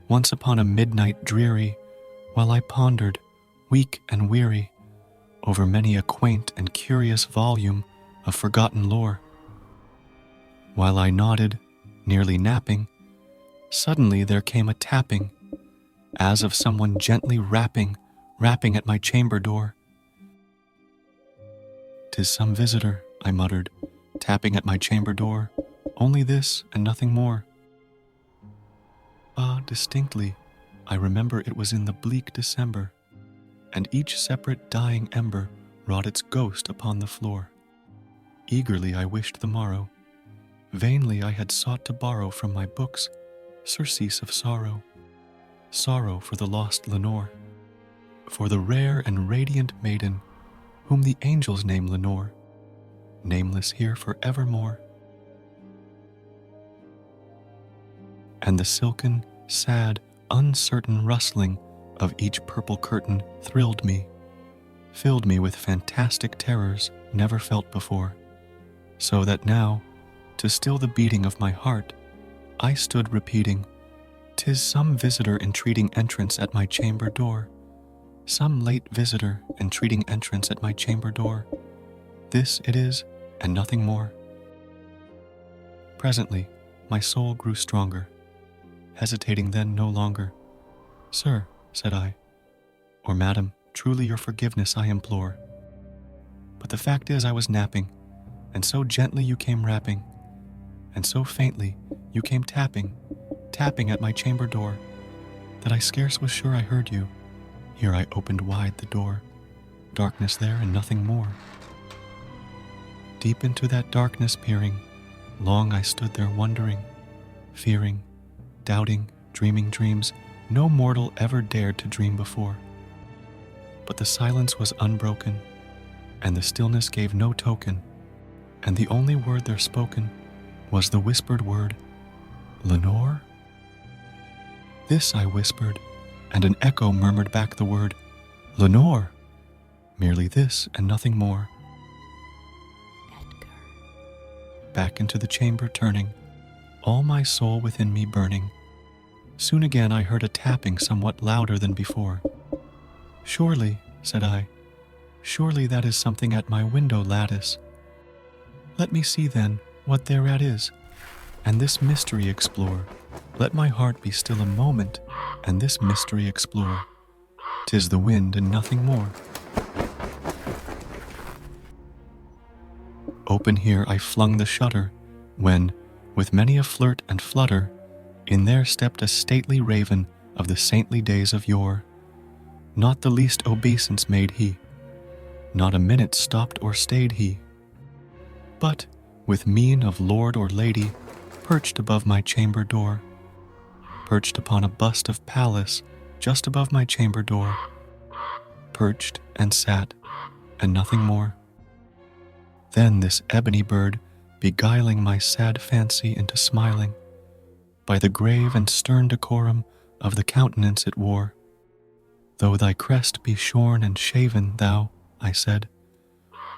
once upon a midnight dreary, while I pondered, weak and weary, over many a quaint and curious volume of forgotten lore. While I nodded, nearly napping, suddenly there came a tapping, as of someone gently rapping at my chamber door. "'Tis some visitor," I muttered, tapping at my chamber door, "only this and nothing more." Ah, distinctly, I remember it was in the bleak December, and each separate dying ember wrought its ghost upon the floor. Eagerly I wished the morrow. Vainly I had sought to borrow from my books surcease of sorrow, sorrow for the lost Lenore, for the rare and radiant maiden whom the angels name Lenore, nameless here for evermore. And the silken, sad, uncertain rustling of each purple curtain thrilled me, filled me with fantastic terrors never felt before, so that now, to still the beating of my heart, I stood repeating, "'Tis some visitor entreating entrance at my chamber door, some late visitor entreating entrance at my chamber door. This it is, and nothing more." Presently, my soul grew stronger, hesitating then no longer. "Sir," said I, "or madam, truly your forgiveness I implore. But the fact is I was napping, and so gently you came rapping, and so faintly you came tapping at my chamber door, that I scarce was sure I heard you. Here I opened wide the door, darkness there and nothing more. Deep into that darkness peering, long I stood there wondering, fearing, doubting, dreaming dreams no mortal ever dared to dream before. But the silence was unbroken, and the stillness gave no token, and the only word there spoken was the whispered word, 'Lenore?' This I whispered, and an echo murmured back the word, 'Lenore!' Merely this and nothing more. Edgar. Back into the chamber turning, all my soul within me burning, soon again I heard a tapping somewhat louder than before. "Surely," said I, "surely that is something at my window lattice. Let me see then what thereat is, and this mystery explore. Let my heart be still a moment, and this mystery explore. 'Tis the wind and nothing more." Open here I flung the shutter, when, with many a flirt and flutter, in there stepped a stately raven of the saintly days of yore. Not the least obeisance made he, not a minute stopped or stayed he, but, with mien of lord or lady, perched above my chamber door, perched upon a bust of Pallas just above my chamber door, perched and sat, and nothing more. Then this ebony bird, beguiling my sad fancy into smiling, by the grave and stern decorum of the countenance it wore. "Though thy crest be shorn and shaven, thou," I said,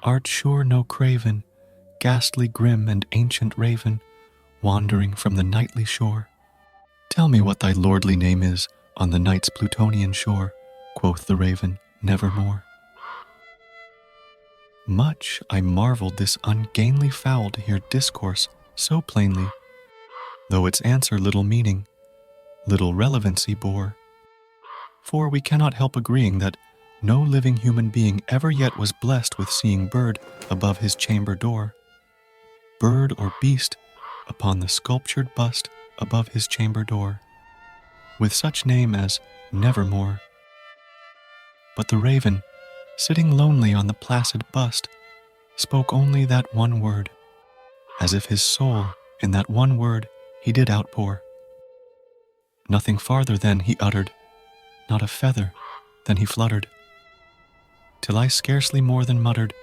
"art sure no craven, ghastly grim and ancient raven, wandering from the nightly shore. Tell me what thy lordly name is on the night's Plutonian shore," quoth the raven, "nevermore." Much I marveled this ungainly fowl to hear discourse so plainly, though its answer little meaning, little relevancy bore. For we cannot help agreeing that no living human being ever yet was blessed with seeing bird above his chamber door, bird or beast upon the sculptured bust above his chamber door, with such name as Nevermore. But the raven, sitting lonely on the placid bust, spoke only that one word, as if his soul in that one word he did outpour. Nothing farther then he uttered, not a feather then he fluttered, till I scarcely more than muttered,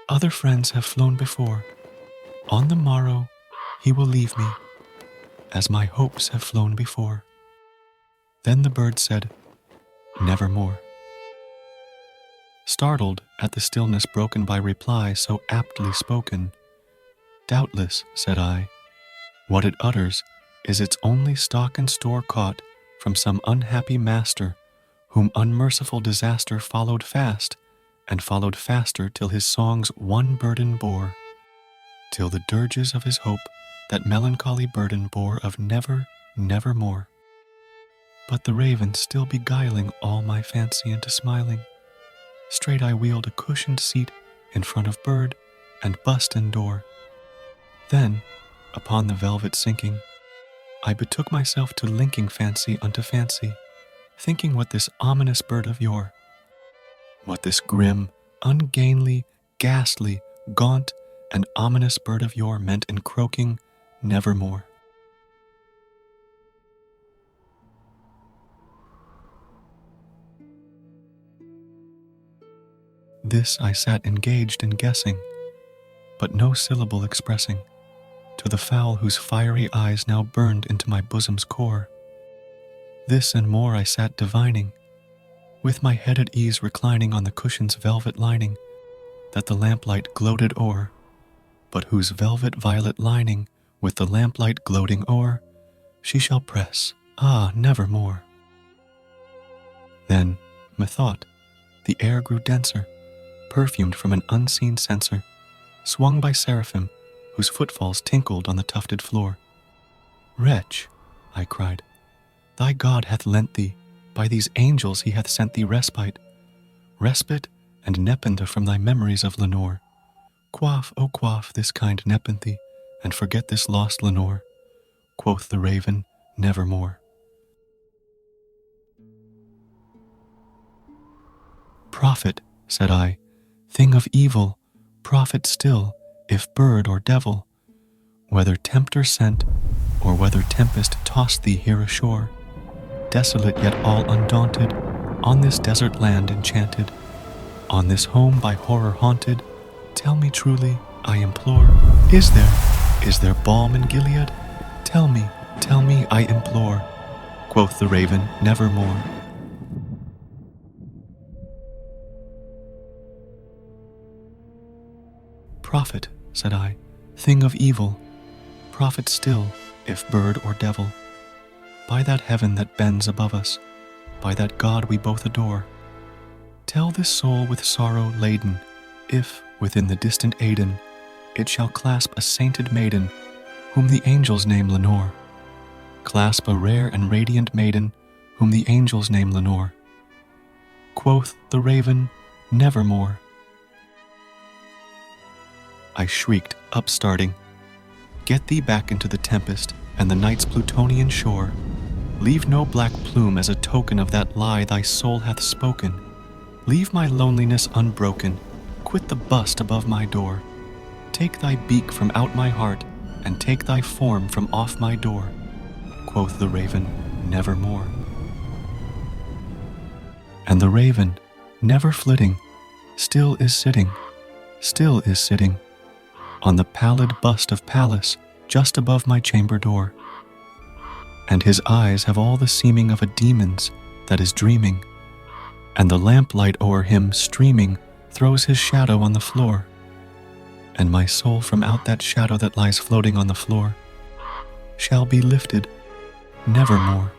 "Other friends have flown before. On the morrow he will leave me, as my hopes have flown before." Then the bird said, "Nevermore." Startled at the stillness broken by reply so aptly spoken, "Doubtless," said I, "what it utters is its only stock and store caught from some unhappy master, whom unmerciful disaster followed fast, and followed faster till his songs one burden bore, till the dirges of his hope that melancholy burden bore of never, nevermore. But the raven still beguiling all my fancy into smiling, straight I wheeled a cushioned seat in front of bird and bust and door. Then, upon the velvet sinking, I betook myself to linking fancy unto fancy, thinking what this ominous bird of yore, what this grim, ungainly, ghastly, gaunt, and ominous bird of yore meant in croaking nevermore. This I sat engaged in guessing, but no syllable expressing, to the fowl whose fiery eyes now burned into my bosom's core. This and more I sat divining, with my head at ease reclining on the cushion's velvet lining, that the lamplight gloated o'er, but whose velvet violet lining, with the lamplight gloating o'er, she shall press, nevermore. Then, methought, the air grew denser, perfumed from an unseen censer, swung by seraphim, whose footfalls tinkled on the tufted floor. Wretch, I cried, thy God hath lent thee, by these angels he hath sent thee respite and nepenthe from thy memories of Lenore. Quaff, O quaff this kind nepenthe, and forget this lost Lenore. Quoth the raven, nevermore. Prophet, said I, thing of evil, prophet still, if bird or devil, whether tempter sent, or whether tempest tossed thee here ashore, desolate yet all undaunted, on this desert land enchanted, on this home by horror haunted, tell me truly, I implore, is there balm in Gilead? Tell me, I implore. Quoth the raven, nevermore. Prophet, said I, thing of evil, prophet still, if bird or devil, by that heaven that bends above us, by that God we both adore, tell this soul with sorrow laden, if, within the distant Aidenn, it shall clasp a sainted maiden, whom the angels name Lenore. Clasp a rare and radiant maiden, whom the angels name Lenore. Quoth the raven, nevermore. I shrieked, upstarting, get thee back into the tempest and the night's Plutonian shore. Leave no black plume as a token of that lie thy soul hath spoken. Leave my loneliness unbroken, quit the bust above my door. Take thy beak from out my heart, and take thy form from off my door. Quoth the raven, nevermore. And the raven, never flitting, still is sitting, on the pallid bust of Pallas, just above my chamber door. And his eyes have all the seeming of a demon's that is dreaming, and the lamplight o'er him streaming throws his shadow on the floor. And my soul from out that shadow that lies floating on the floor shall be lifted nevermore.